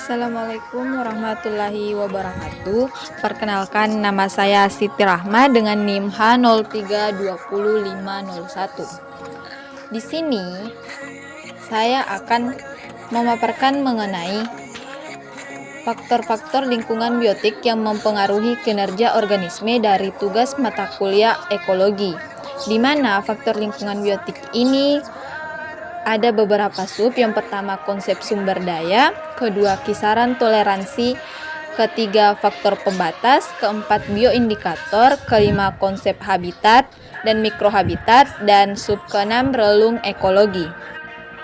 Assalamualaikum warahmatullahi wabarakatuh. Perkenalkan, nama saya Siti Rahma dengan NIM H03205001. Di sini saya akan memaparkan mengenai faktor-faktor lingkungan biotik yang mempengaruhi kinerja organisme dari tugas mata kuliah ekologi, di mana faktor lingkungan biotik ini ada beberapa sub. Yang pertama, konsep sumber daya, kedua, kisaran toleransi, ketiga, faktor pembatas, keempat, bioindikator, kelima, konsep habitat dan mikrohabitat, dan sub keenam, relung ekologi.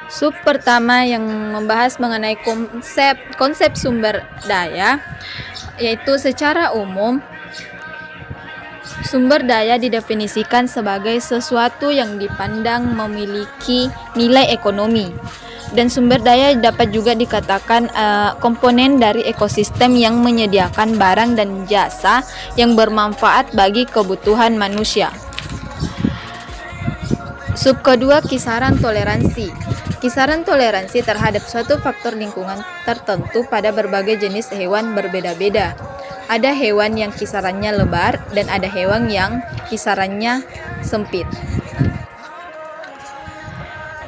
Sub pertama yang membahas mengenai konsep sumber daya, yaitu secara umum sumber daya didefinisikan sebagai sesuatu yang dipandang memiliki nilai ekonomi, dan sumber daya dapat juga dikatakan komponen dari ekosistem yang menyediakan barang dan jasa yang bermanfaat bagi kebutuhan manusia. Sub kedua, kisaran toleransi. Kisaran toleransi terhadap suatu faktor lingkungan tertentu pada berbagai jenis hewan berbeda-beda. Ada hewan yang kisarannya lebar dan ada hewan yang kisarannya sempit.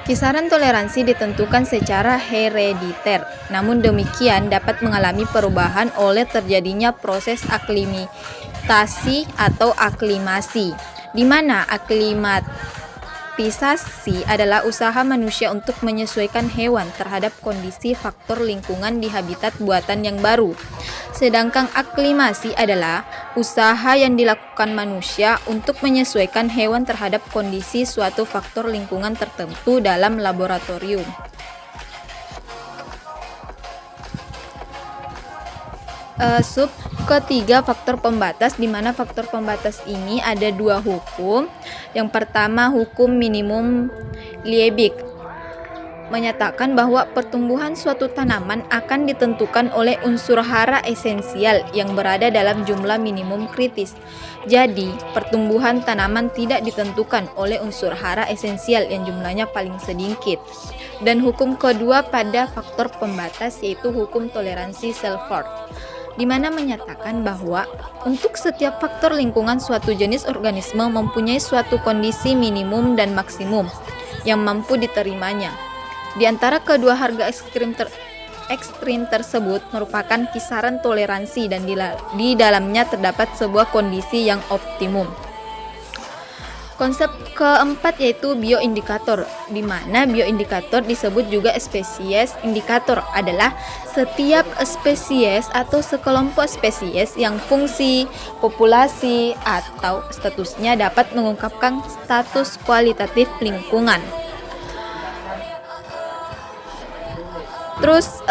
Kisaran toleransi ditentukan secara herediter, namun demikian dapat mengalami perubahan oleh terjadinya proses aklimatasi atau aklimasi, di mana aklimatisasi adalah usaha manusia untuk menyesuaikan hewan terhadap kondisi faktor lingkungan di habitat buatan yang baru. Sedangkan aklimasi adalah usaha yang dilakukan manusia untuk menyesuaikan hewan terhadap kondisi suatu faktor lingkungan tertentu dalam laboratorium. Sub ketiga, faktor pembatas, di mana faktor pembatas ini ada dua hukum. Yang pertama, hukum minimum Liebig menyatakan bahwa pertumbuhan suatu tanaman akan ditentukan oleh unsur hara esensial yang berada dalam jumlah minimum kritis. Jadi, pertumbuhan tanaman tidak ditentukan oleh unsur hara esensial yang jumlahnya paling sedikit. Dan hukum kedua pada faktor pembatas yaitu hukum toleransi Selford, di mana menyatakan bahwa untuk setiap faktor lingkungan suatu jenis organisme mempunyai suatu kondisi minimum dan maksimum yang mampu diterimanya. Di antara kedua harga ekstrim tersebut merupakan kisaran toleransi dan di dalamnya terdapat sebuah kondisi yang optimum. Konsep keempat yaitu bioindikator, di mana bioindikator disebut juga spesies indikator adalah setiap spesies atau sekelompok spesies yang fungsi, populasi, atau statusnya dapat mengungkapkan status kualitatif lingkungan. Terus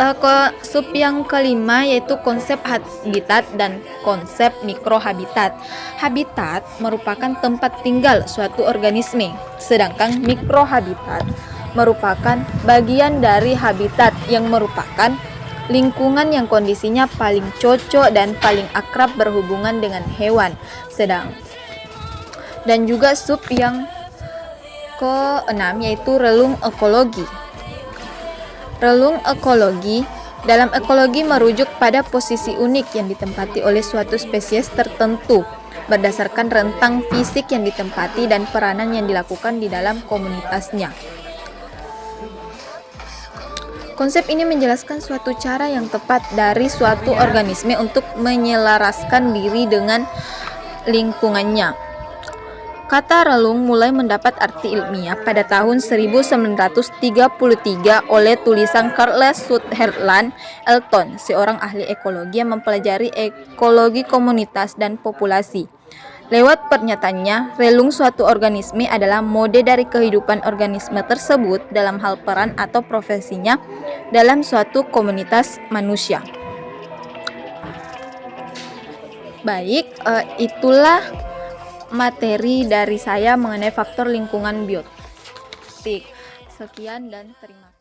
sub yang kelima yaitu konsep habitat dan konsep mikrohabitat. Habitat merupakan tempat tinggal suatu organisme, sedangkan mikrohabitat merupakan bagian dari habitat yang merupakan lingkungan yang kondisinya paling cocok dan paling akrab berhubungan dengan hewan. Dan juga sub yang keenam yaitu relung ekologi. Relung ekologi dalam ekologi merujuk pada posisi unik yang ditempati oleh suatu spesies tertentu berdasarkan rentang fisik yang ditempati dan peranan yang dilakukan di dalam komunitasnya. Konsep ini menjelaskan suatu cara yang tepat dari suatu organisme untuk menyelaraskan diri dengan lingkungannya. Kata relung mulai mendapat arti ilmiah pada tahun 1933 oleh tulisan Charles Sutherland Elton, seorang ahli ekologi yang mempelajari ekologi komunitas dan populasi. Lewat pernyataannya, relung suatu organisme adalah mode dari kehidupan organisme tersebut dalam hal peran atau profesinya dalam suatu komunitas manusia. Baik, itulah materi dari saya mengenai faktor lingkungan biotik. Sekian dan terima kasih.